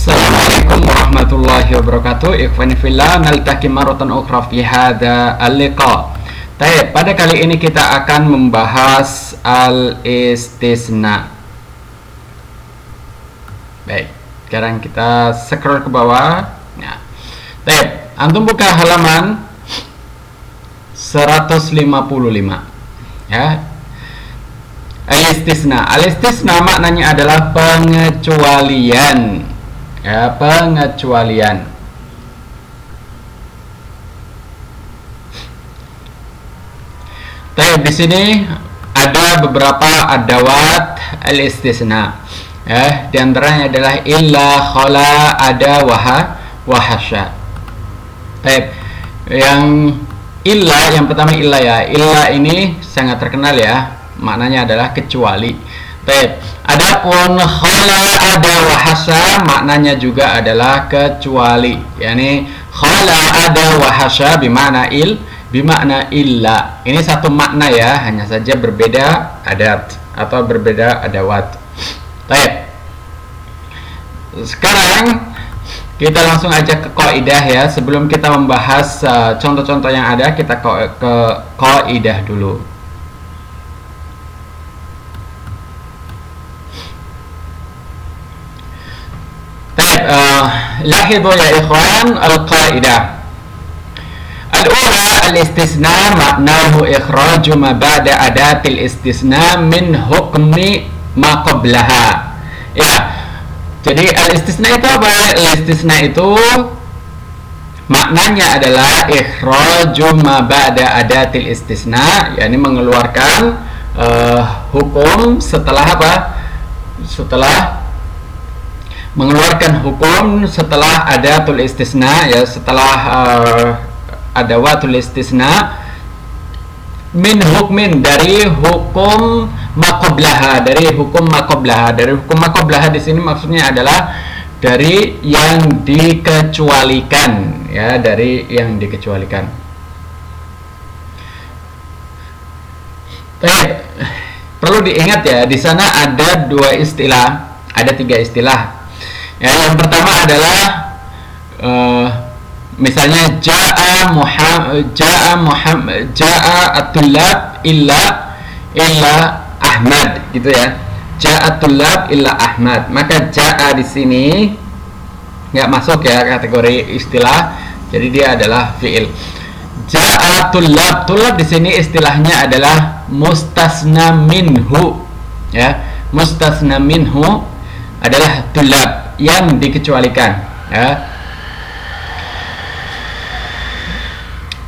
Assalamualaikum warahmatullahi wabarakatuh. Ikhwani fillah, naltaqi marratan ukhra fi hadza al-liqa. Baik, pada kali ini kita akan membahas al-istisna. Baik, sekarang kita scroll ke bawah. Nah, baik, antum buka halaman 155. Ya. Al-istisna. Al-istisna maknanya adalah pengecualian. Ya, pengecualian. Tapi di sini ada beberapa adawat al-istisna. Ya, di antaranya adalah illa, khala, ada, wahasya. Baik. Yang illa, yang pertama illa ya. Illa ini sangat terkenal ya. Maknanya adalah kecuali. Baik. Adapun khala, ada, wahasya maknanya juga adalah kecuali. Yani khala, ada, wahasya bimakna illa. Ini satu makna ya, hanya saja berbeda adat atau berbeda adawat. Baik. Sekarang kita langsung aja ke kaidah ya. Sebelum kita membahas contoh-contoh yang ada, kita ke kaidah dulu. لاحظوا يا إخوان القاعدة الأولى الاستثناء معناه إخراج ما بعد أداة الاستثناء من حكم ما قبلها. Ya, jadi al-istisna itu apa? Al-istisna itu maknanya adalah ikhraju ma ba'da adatil istisna, yakni mengeluarkan hukum setelah apa? Setelah mengeluarkan hukum setelah adatul istisna ya, setelah adawatul istisna min hukmin, dari hukum maqablaha, dari hukum maqablaha. Dari hukum maqablaha di sini maksudnya adalah dari yang dikecualikan ya, dari yang dikecualikan. Perlu diingat ya, di sana ada dua istilah, ada tiga istilah. Ya, yang pertama adalah misalnya ja'a at-tullab illa Ahmad gitu ya. Ja'a at-tullab illa Ahmad. Maka ja'a di sini nggak masuk ya kategori istilah. Jadi dia adalah fi'il. Ja'a tullab. Tullab di sini istilahnya adalah mustasna minhu. Ya, mustasna minhu adalah tullab yang dikecualikan ya.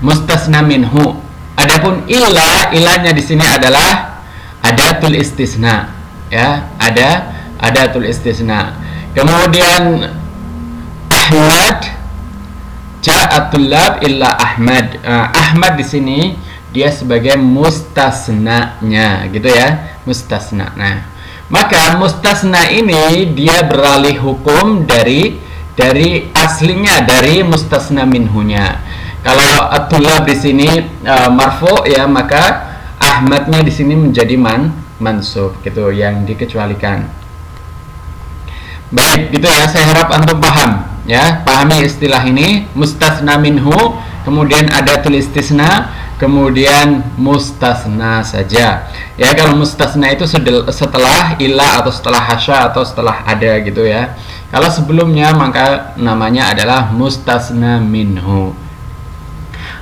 Mustasna minhu. Adapun ilahnya di sini adalah adatul istisna ya, adatul istisna. Kemudian Ahmad, ja'atul lab illa Ahmad. Ahmad di sini dia sebagai mustasnanya gitu ya, mustasna. Nah, maka mustasna ini dia beralih hukum dari aslinya, dari mustasna minhunya. Kalau at-tullab di sini marfu ya, maka Ahmadnya di sini menjadi mansub gitu, yang dikecualikan. Baik, gitu ya. Saya harap antum paham ya. Pahami istilah ini, mustasna minhu, kemudian adatul istisna, kemudian mustasna saja ya. Kalau mustasna itu setelah ilah atau setelah hasya atau setelah ada gitu ya. Kalau sebelumnya maka namanya adalah mustasna minhu.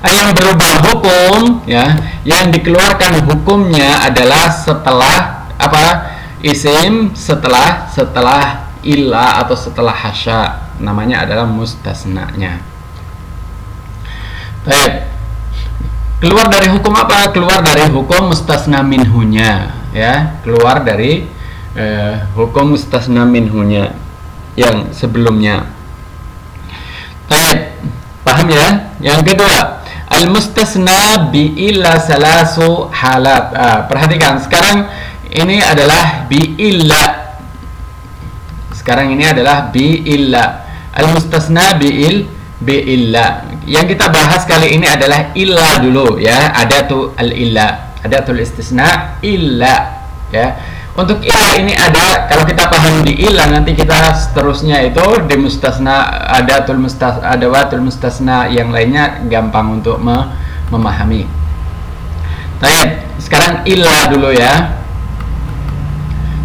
Yang berubah hukum ya, yang dikeluarkan hukumnya adalah setelah apa? Isim, setelah ilah atau setelah hasya, namanya adalah mustasnanya. Baik. Keluar dari hukum apa? Keluar dari hukum mustasna minhunya ya, keluar dari hukum mustasna minhunya yang sebelumnya. Baik, paham ya? Yang kedua, al-mustasna bi illa salasu halat. Perhatikan, sekarang ini adalah bi illa. Sekarang ini adalah bi illa. Al-mustasna bi illa. Yang kita bahas kali ini adalah illa dulu ya, adatul al-illa, adatul istisna illa ya. Untuk ilah ini ada, kalau kita paham di ilah, nanti kita seterusnya itu di mustasna, adawatul mustasna yang lainnya gampang untuk memahami. Baik, sekarang ilah dulu ya.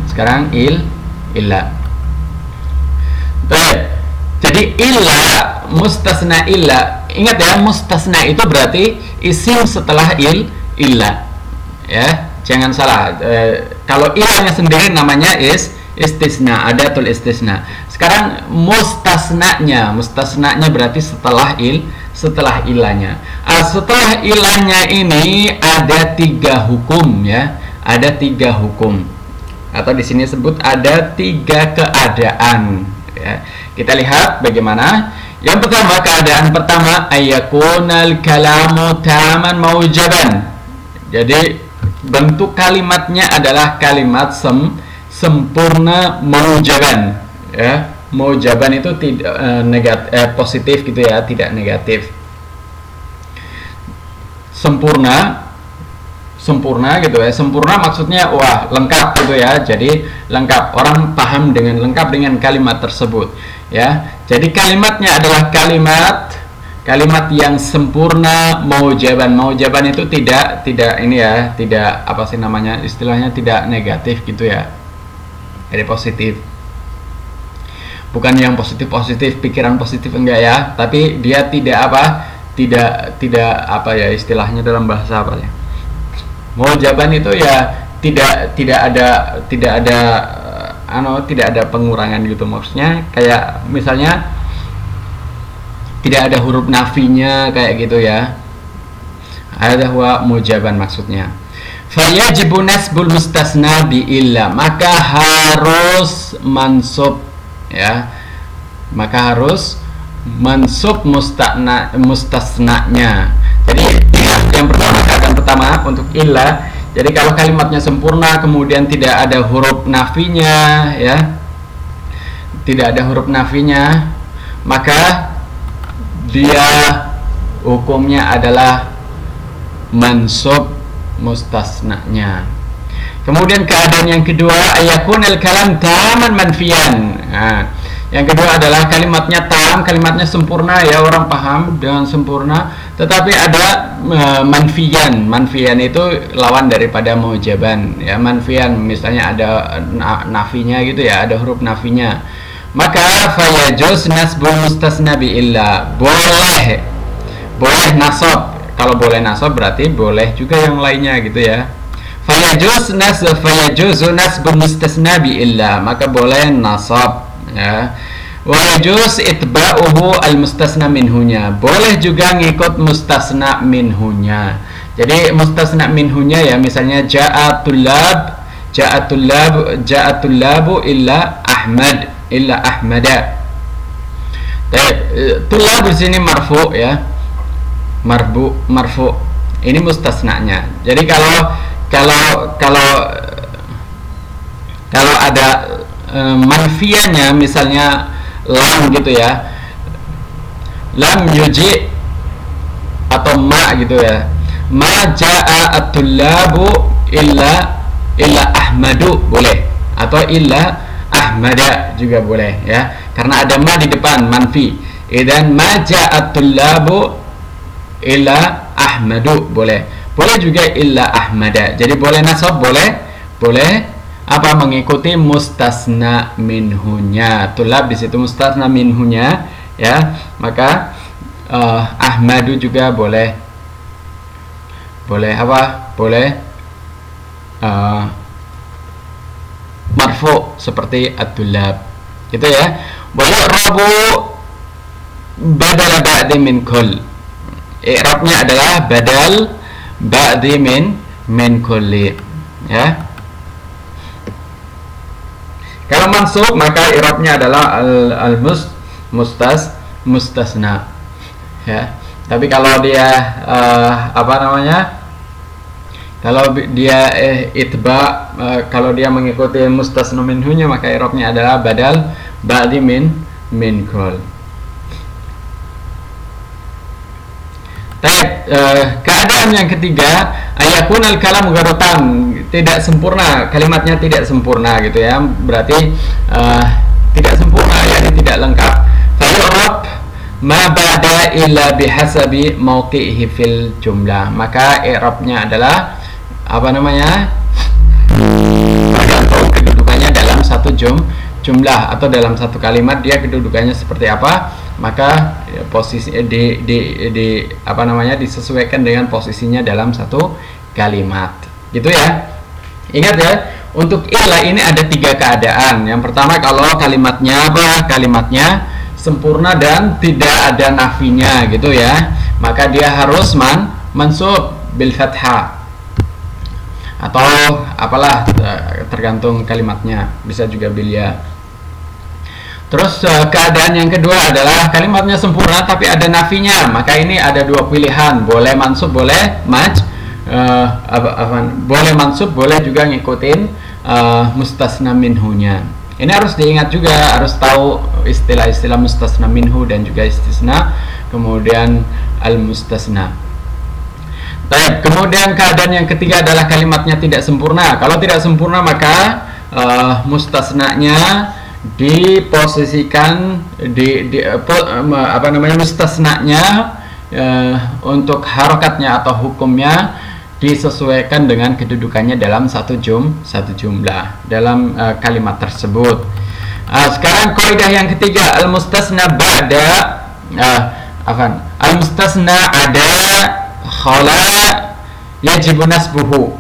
Sekarang ilah. Baik. Jadi ilah, mustasna ilah. Ingat ya, mustasna itu berarti isim setelah ilah. Ya, jangan salah. Kalau ilahnya sendiri namanya istisna, adatul istisna. Sekarang mustasnanya berarti setelah ilahnya. Setelah ilahnya ini ada 3 hukum ya. Ada 3 hukum. Atau di sini sebut ada 3 keadaan ya. Kita lihat bagaimana. Yang pertama, keadaan pertama, ayakunal kalamu taman maujaban. Jadi bentuk kalimatnya adalah kalimat sempurna maujaban ya. Maujaban itu tidak positif gitu ya, tidak negatif. Sempurna gitu ya. Sempurna maksudnya wah, lengkap gitu ya. Jadi lengkap, orang paham dengan lengkap dengan kalimat tersebut ya. Jadi kalimatnya adalah kalimat yang sempurna maujaban. Maujaban itu tidak ini ya, tidak apa sih namanya, istilahnya tidak negatif gitu ya. Jadi positif. Bukan yang positif pikiran positif, enggak ya, tapi dia tidak apa ya istilahnya dalam bahasa apa ya, maujaban itu ya tidak ada pengurangan gitu, maksudnya kayak misalnya tidak ada huruf nafinya kayak gitu ya. Ada huwa maujaban maksudnya. Fayajibu nasbul mustasna bi illa, maka harus mansub ya, maka harus mansub mustasnanya. Jadi yang pertama, keadaan pertama untuk illa, jadi kalau kalimatnya sempurna kemudian tidak ada huruf nafinya ya, tidak ada huruf nafinya, maka dia hukumnya adalah mansub mustasnanya. Kemudian keadaan yang kedua, ayakunal kalam taman manfiyan. Nah, yang kedua adalah kalimatnya tam, kalimatnya sempurna ya, orang paham dengan sempurna, tetapi ada manfiyan. Manfiyan itu lawan daripada maujaban ya. Manfiyan misalnya ada nafinya gitu ya, ada huruf nafinya. Maka fayajuz nasbul mustasna bi illa, boleh nasab. Kalau boleh nasab berarti boleh juga yang lainnya gitu ya. Fayajuzu nasbul mustasna bi illa, maka boleh nasab ya. Wa yajuz itba'uhu al mustasna minhunya, boleh juga ngikut mustasna minhunya. Jadi mustasna minhunya ya, misalnya ja'atul labu illa ahmada. Tulab di sini marfu ya, marfu. Ini mustasnanya. Jadi kalau ada manfianya, misalnya lam gitu ya, lam yuji atau ma gitu ya, ma ja'a at-tullabu illa ahmadu boleh, atau illa ahmada juga boleh ya, karena ada ma di depan, manfi. Idan ma ja'a at-tullabu illa ahmadu boleh juga illa ahmada. Jadi boleh nasab, boleh apa, mengikuti mustasna minhunya. Tulab di situ mustasna minhunya ya, maka ahmadu juga boleh apa, boleh marfu seperti at-tulab gitu ya. Boleh rabu badal ba'di min kull, i'rabnya adalah badal ba'di min kulli ya. Kalau mansub maka i'rabnya adalah mustasna ya. Tapi kalau dia kalau dia itba, kalau dia mengikuti mustasna minhunya, maka i'rabnya adalah badal ba'di min kull. Keadaan yang ketiga, ayakun al kalam gharotan, tidak sempurna, kalimatnya tidak sempurna gitu ya, berarti tidak sempurna, yakni tidak lengkap. Fayurab ma ba'da illa bihasabi mauqi'ihi fil jumlah, maka i'rabnya adalah apa namanya, tergantung kedudukannya dalam satu jumlah atau dalam satu kalimat dia kedudukannya seperti apa, maka posisi di apa namanya, disesuaikan dengan posisinya dalam satu kalimat gitu ya. Ingat ya, untuk illa ini ada 3 keadaan. Yang pertama, kalau kalimatnya kalimatnya sempurna dan tidak ada nafinya gitu ya, maka dia harus mansub bil fathah atau apalah, tergantung kalimatnya, bisa juga bil ya. Terus keadaan yang kedua adalah kalimatnya sempurna tapi ada nafinya, maka ini ada 2 pilihan, boleh mansub, boleh boleh mansub, boleh juga ngikutin mustasna minhunya. Ini harus diingat juga, harus tahu istilah-istilah mustasna minhu dan juga istisna, kemudian al-mustasna. Kemudian keadaan yang ketiga adalah kalimatnya tidak sempurna. Kalau tidak sempurna maka mustasnanya diposisikan apa namanya, mustasnanya untuk harokatnya atau hukumnya disesuaikan dengan kedudukannya dalam satu jumlah dalam kalimat tersebut. Sekarang kaidah yang ketiga, al mustasna ba'da al mustasna ada khala yajibu nasbuhu.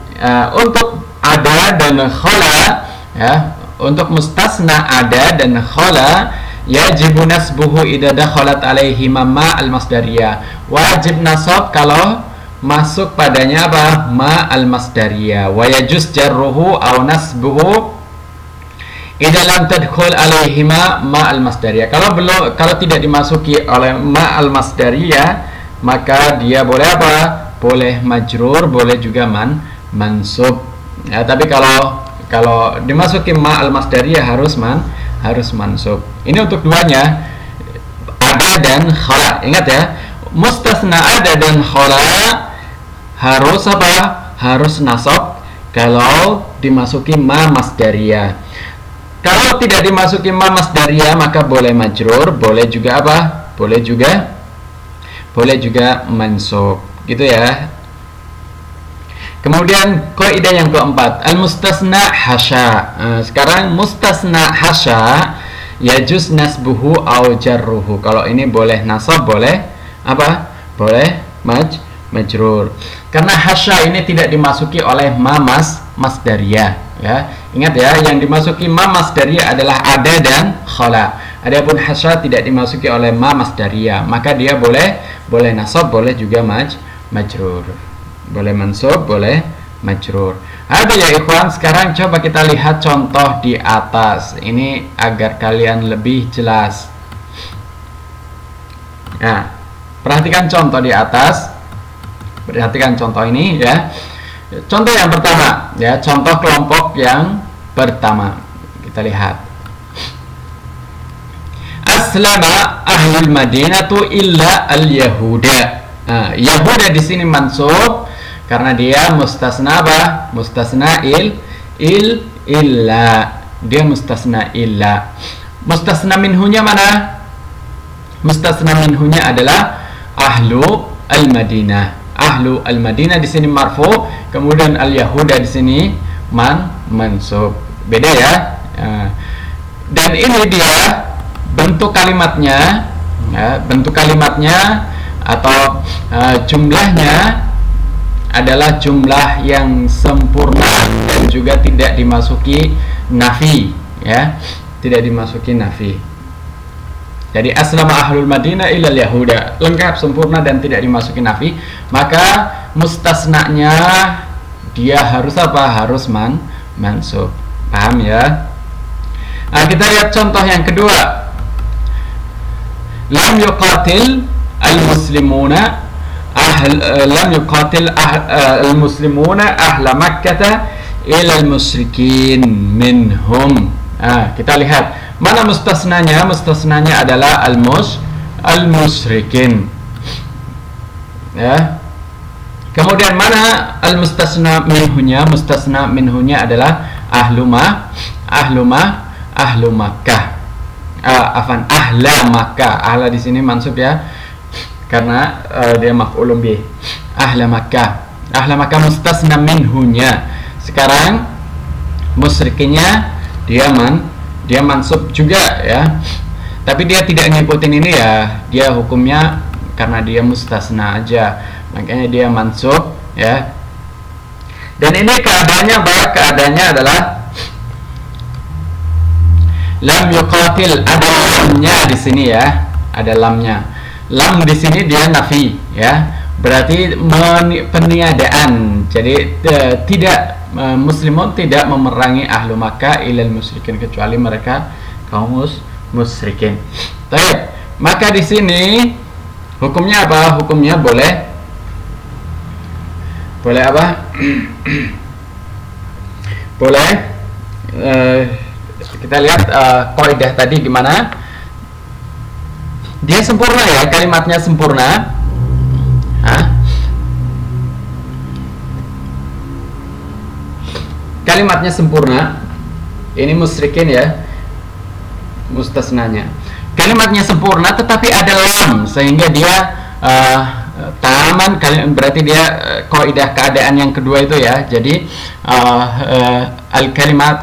Untuk ada dan khala ya, untuk mustasna ada dan khala yajibu nasbuhu idza dakhalat alaihi ma al masdariyah, wajib nasab kalau masuk padanya apa, ma al masdariyah, wa yajuz jarruhu aw nasbuhu idza lam tadkhul alaihi ma al masdariyah. Kalau tidak dimasuki oleh ma al masdariyah, maka dia boleh apa, boleh majrur, boleh juga mansub ya. Tapi kalau dimasuki ma al masdariyah harus mansub. Ini untuk duanya, ada dan khala. Ingat ya, mustasna ada dan khala harus apa, harus nasab kalau dimasuki ma masdariyah. Kalau tidak dimasuki ma masdariyah maka boleh majrur, boleh juga apa, boleh juga mansub gitu ya. Kemudian kaidah yang keempat, al mustasna hasya. Sekarang mustasna hasya yajuz nasbuhu au jarruhu. Kalau ini boleh nasab, boleh apa, boleh majrur. Karena hasya ini tidak dimasuki oleh ma masdariyah ya. Ingat ya, yang dimasuki ma masdariyah adalah ada dan khala. Adapun hasya tidak dimasuki oleh ma masdariyah, maka dia boleh nasab, boleh juga majrur. Boleh mansub, boleh majrur. Ada ya ikhwan, sekarang coba kita lihat contoh di atas ini agar kalian lebih jelas. Nah, perhatikan contoh di atas. Perhatikan contoh ini ya. Contoh yang pertama ya, contoh kelompok yang pertama. Kita lihat. Aslama ahlul madinatu illa al-yahuda. Nah, Yahuda di sini mansub karena dia mustasna apa? Mustasna illa. Dia mustasna illa. Mustasna minhunya mana? Mustasna minhunya adalah ahlu al-Madinah. Ahlu al-Madinah di sini marfu, kemudian al-Yahuda di sini mansub. Beda ya. Dan ini dia bentuk kalimatnya ya, bentuk kalimatnya atau jumlahnya adalah jumlah yang sempurna dan juga tidak dimasuki nafi ya, tidak dimasuki nafi. Jadi aslama ahlul madinah ilal yahuda, lengkap, sempurna dan tidak dimasuki nafi, maka mustasnanya dia harus apa, harus mansub. Paham ya? Nah, kita lihat contoh yang kedua. Lam yuqatil al-muslimuna lam yuqatil al-muslimuna ahla Makkah ila al-musyrikin minhum. Kita lihat mana mustasnanya. Mustasnanya adalah al-musyrikin. Ya. Kemudian mana al-mustasna minhunya? Mustasna minhunya adalah ahlu Makkah. Ahla Makkah. Ahla di sini mansub ya, karena dia maf'ulun bih. Ahla Makkah. Ahla Makkah mustasna minhunya. Sekarang musyrikinnya dia mansub juga ya. Tapi dia tidak ngikutin ini ya. Dia hukumnya karena dia mustasna aja, makanya dia mansub ya. Dan ini keadaannya keadaannya adalah lam yuqatil, ada lamnya di sini ya, ada lamnya. Lam di sini dia nafi ya, berarti peniadaan. Jadi tidak muslimun tidak memerangi ahlu Makkah ilal musyrikin, kecuali mereka kaum musyrikin. Baik, maka di sini hukumnya apa? Hukumnya boleh apa? Boleh kita lihat kaidah tadi gimana? Dia sempurna ya, kalimatnya sempurna. Kalimatnya sempurna. Ini musyrikin ya, mustasnanya. Kalimatnya sempurna tetapi ada lam sehingga dia taman, berarti dia kaidah keadaan yang kedua itu ya. Jadi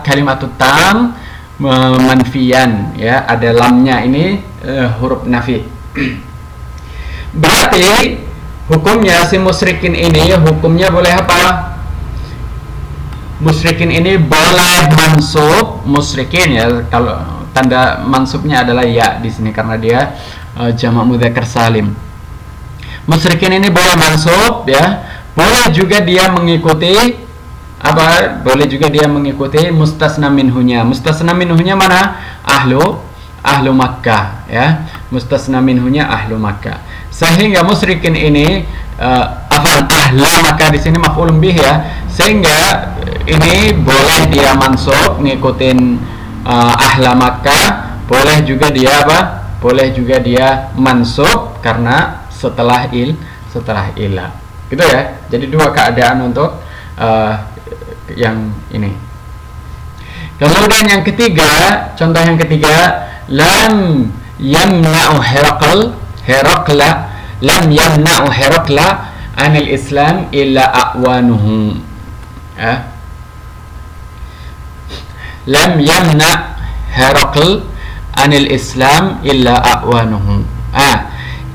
kalimatut tam manfiyan ya, ada lamnya, ini huruf nafi. Berarti hukumnya si musyrikin ini hukumnya boleh apa? Musyrikin ini boleh mansub, musyrikin ya, kalau tanda mansubnya adalah ya di sini karena dia jamak mudzakkar salim. Musyrikin ini boleh mansub ya, boleh juga dia mengikuti apa? Boleh juga dia mengikuti mustasna minhunya. Mustasna minhunya mana? Ahlu Makkah ya. Mustasna minhunya ahlu Makkah. Sehingga musyrikin ini ahla Makkah di sini maf'ulun bih ya. Sehingga ini boleh dia mansub ngikutin ahla Makkah, boleh juga dia apa? Boleh juga dia mansub karena setelah ilah. Gitu ya. Jadi dua keadaan untuk yang ini. Kemudian yang ketiga, contoh yang ketiga, lam yamna'u Herakla lam yamna'u Herakla anil Islam illa a'wanuhu. Lam yamna' Herakl anil Islam illa a'wanuhu.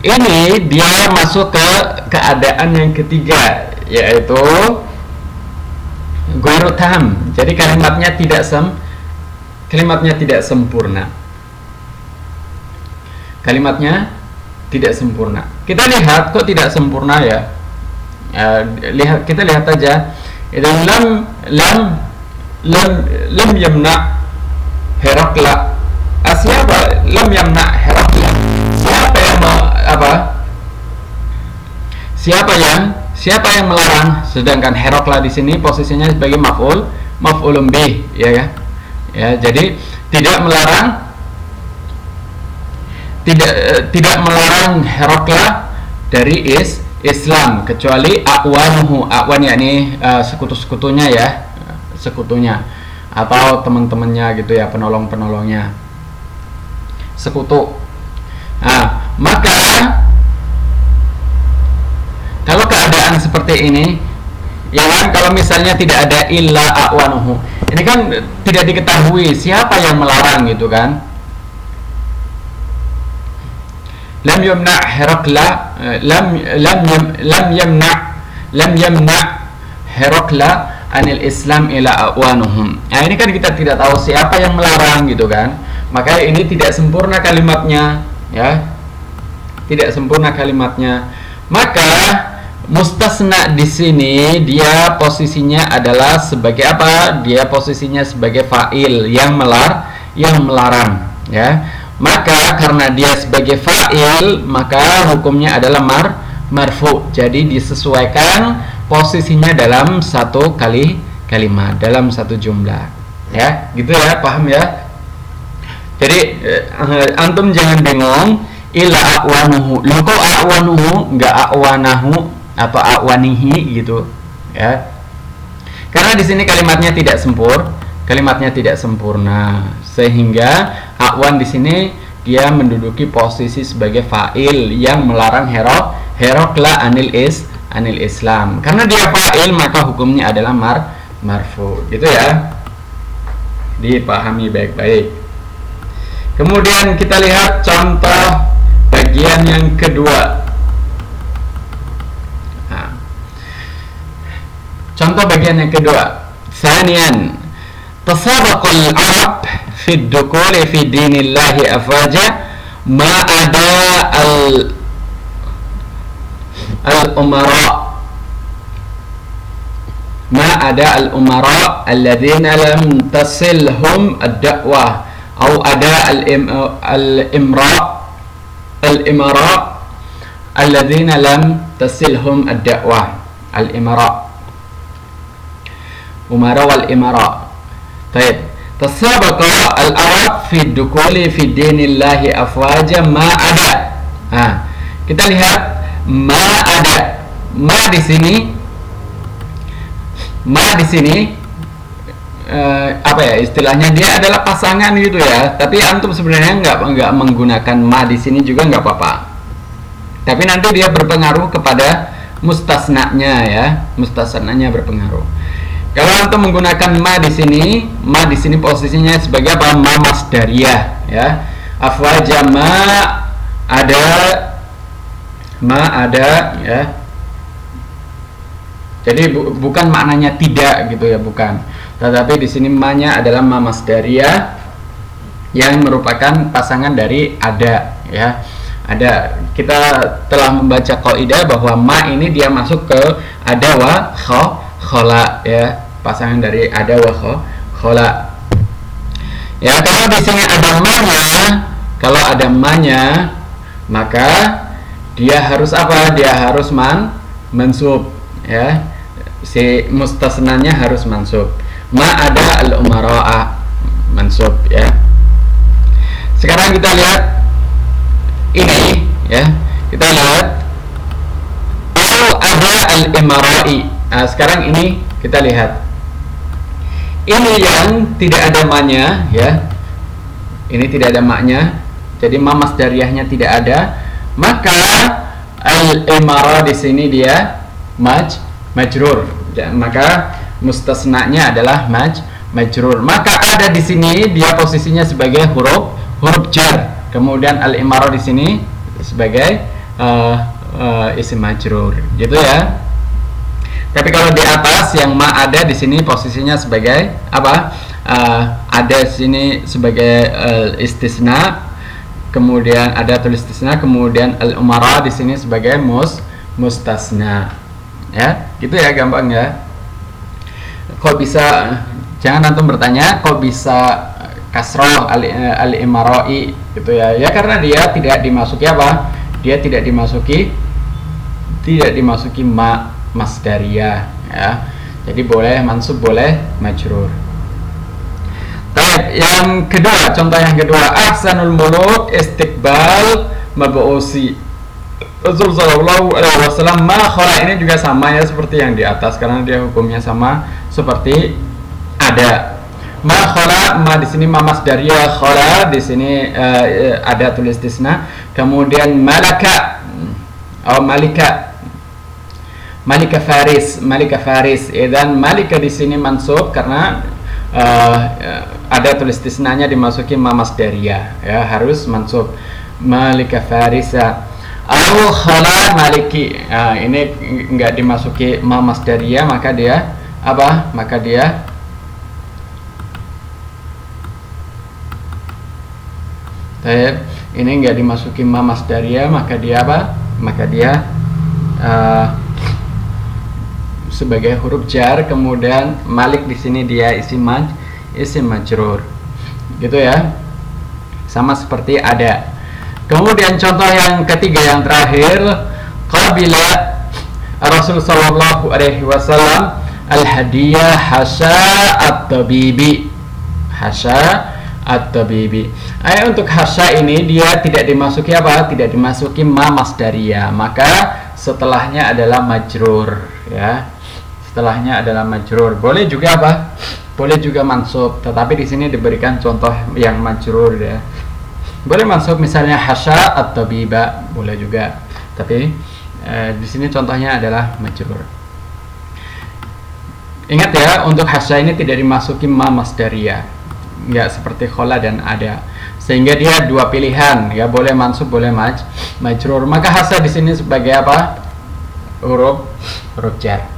Ini dia masuk ke keadaan yang ketiga, yaitu ghairu tam. Jadi kalimatnya tidak sempurna. Kalimatnya tidak sempurna. Kita lihat kok tidak sempurna ya. Kita lihat aja. Itu lam yamna Herakla. Siapa lam yamna Herakla? Siapa yang Siapa yang melarang? Sedangkan Herakla di sini posisinya sebagai maf'ulun bih, ya kan? Ya, jadi tidak melarang Herakla dari Islam kecuali a'wanuhu. A'wan yakni sekutu-sekutunya ya, sekutunya atau teman-temannya gitu ya, penolong-penolongnya, sekutu. Nah, maka kalau keadaan seperti ini, ya kan, kalau misalnya tidak ada illa a'wanuhu, ini kan tidak diketahui siapa yang melarang gitu kan. Lam yamna Herakla, lam yamna Herakla anil Islam ila a'wanuhum. Nah, ini kan kita tidak tahu siapa yang melarang gitu kan. Maka ini tidak sempurna kalimatnya ya. Tidak sempurna kalimatnya. Maka mustasna di sini dia posisinya adalah sebagai apa? Dia posisinya sebagai fa'il yang melarang ya. Maka karena dia sebagai fa'il, maka hukumnya adalah marfu. Jadi disesuaikan posisinya dalam satu kalimat, dalam satu jumlah. Ya, gitu ya, paham ya? Jadi antum jangan bingung. illa a'wanuhu. Loh kok a'wanuhu enggak a'wanahu atau a'wanihi gitu ya? Karena di sini kalimatnya tidak sempurna, sehingga a'wan di sini dia menduduki posisi sebagai fa'il yang melarang Herakla anil Islam. Karena dia fa'il maka hukumnya adalah marfu. Gitu ya. Dipahami baik-baik. Kemudian kita lihat contoh bagian yang kedua. Nah, contoh bagian yang kedua. Tsaniyan, tasabaqul Arab fi ad-dukhuli fi dinillahi afwaja ma ada al-umara alladzina lam tasilhum ad-da'wah atau ada al-imara alladzina lam tasilhum ad-da'wah. Al-imara, umara wal imara. Baik, tasabaqa al-arab fi dukhuli fi dinillahi afwaja ma ada. Nah, kita lihat ma ada. Ma di sini apa ya istilahnya, dia adalah pasangan gitu ya. Tapi antum sebenarnya nggak menggunakan ma di sini juga nggak apa-apa. Tapi nanti dia berpengaruh kepada mustasnanya ya, mustasnanya berpengaruh. Kalau antum menggunakan ma di sini posisinya sebagai apa? Ma masdariyah ya. Afwaja ma ada ya. Jadi bukan maknanya tidak gitu ya, bukan. Tetapi di sini ma-nya adalah ma masdariyah yang merupakan pasangan dari ada ya. Ada, kita telah membaca kaidah bahwa ma ini dia masuk ke ada wa khola ya, pasangan dari ada wa khola. Ya, kalau di sini ada ma-nya, kalau ada ma-nya maka dia harus apa? Dia harus mansub ya. Si mustasnanya harus mansub. Ma ada al-umara'a mansub ya. Sekarang kita lihat ini ya. Kita lihat ada al-imara'i. Nah, sekarang ini kita lihat. Ini yang tidak ada ma-nya ya. Ini tidak ada ma-nya. Jadi ma masdariyahnya tidak ada. Maka al-imara di sini dia majrur. Maka mustasnanya adalah majrur. Maka ada di sini dia posisinya sebagai huruf jar. Kemudian al-imara di sini sebagai isim majrur. Gitu ya. Tapi kalau di atas yang ma ada di sini posisinya sebagai apa? Ada di sini sebagai istisna. Kemudian ada tulis istisna, kemudian al-umara di sini sebagai mustasna. Ya, gitu ya, gampang ya. Kok bisa, jangan antum bertanya kok bisa kasroh al-imara'i gitu ya. Ya karena dia tidak dimasuki apa? Dia tidak dimasuki ma masdariyah ya. Jadi boleh mansub, boleh majrur. Yang kedua, contoh yang kedua, ahsanul muluk istiqbal mab'usi Rasul sallallahu alaihi wasallam. Ma khala ini juga sama ya seperti yang di atas karena dia hukumnya sama seperti ada. Ma khala, ma di sini ma masdariyah, khala di sini ada tulis istisna. Kemudian malaka atau malika faris. Dan malika di sini mansub karena ada tulis istisnanya dimasuki ma masdariyah ya, harus mansub malika farisa. Au khala maliki. Nah, ini enggak dimasuki ma masdariyah maka dia apa? Maka dia ini enggak dimasuki ma masdariyah maka dia apa? Maka dia sebagai huruf jar. Kemudian malik di sini dia isim majrur. Gitu ya. Sama seperti ada. Kemudian contoh yang ketiga, yang terakhir, qabila Rasul sallallahu alaihi wasallam al-hadiyah hasya at-tabibi. Hasya at-tabibi. Untuk hasya ini dia tidak dimasuki apa? Tidak dimasuki ma masdariyah, maka setelahnya adalah majrur ya. Setelahnya adalah majrur. Boleh juga apa? Boleh juga mansub, tetapi di sini diberikan contoh yang majrur ya. Boleh mansub misalnya hasya at-tabiba, boleh juga. Tapi di sini contohnya adalah majrur. Ingat ya, untuk hasya ini tidak dimasuki ma masdariyah, nggak seperti khola dan ada, sehingga dia dua pilihan ya, boleh mansub boleh majrur. Maka hasya di sini sebagai apa? Huruf jar.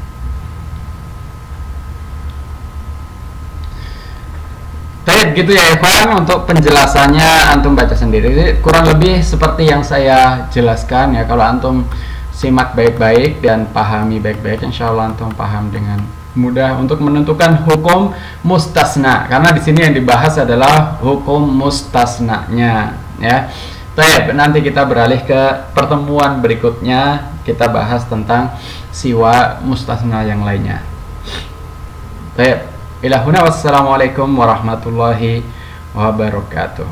Baik, gitu ya Ikhwan, untuk penjelasannya antum baca sendiri. Jadi, kurang lebih seperti yang saya jelaskan ya. Kalau antum simak baik-baik dan pahami baik-baik, insya Allah antum paham dengan mudah untuk menentukan hukum mustasna, karena di sini yang dibahas adalah hukum mustasnanya ya. Baik, nanti kita beralih ke pertemuan berikutnya, kita bahas tentang siwa mustasna yang lainnya. Baik, ilahuna, wassalamualaikum warahmatullahi wabarakatuh.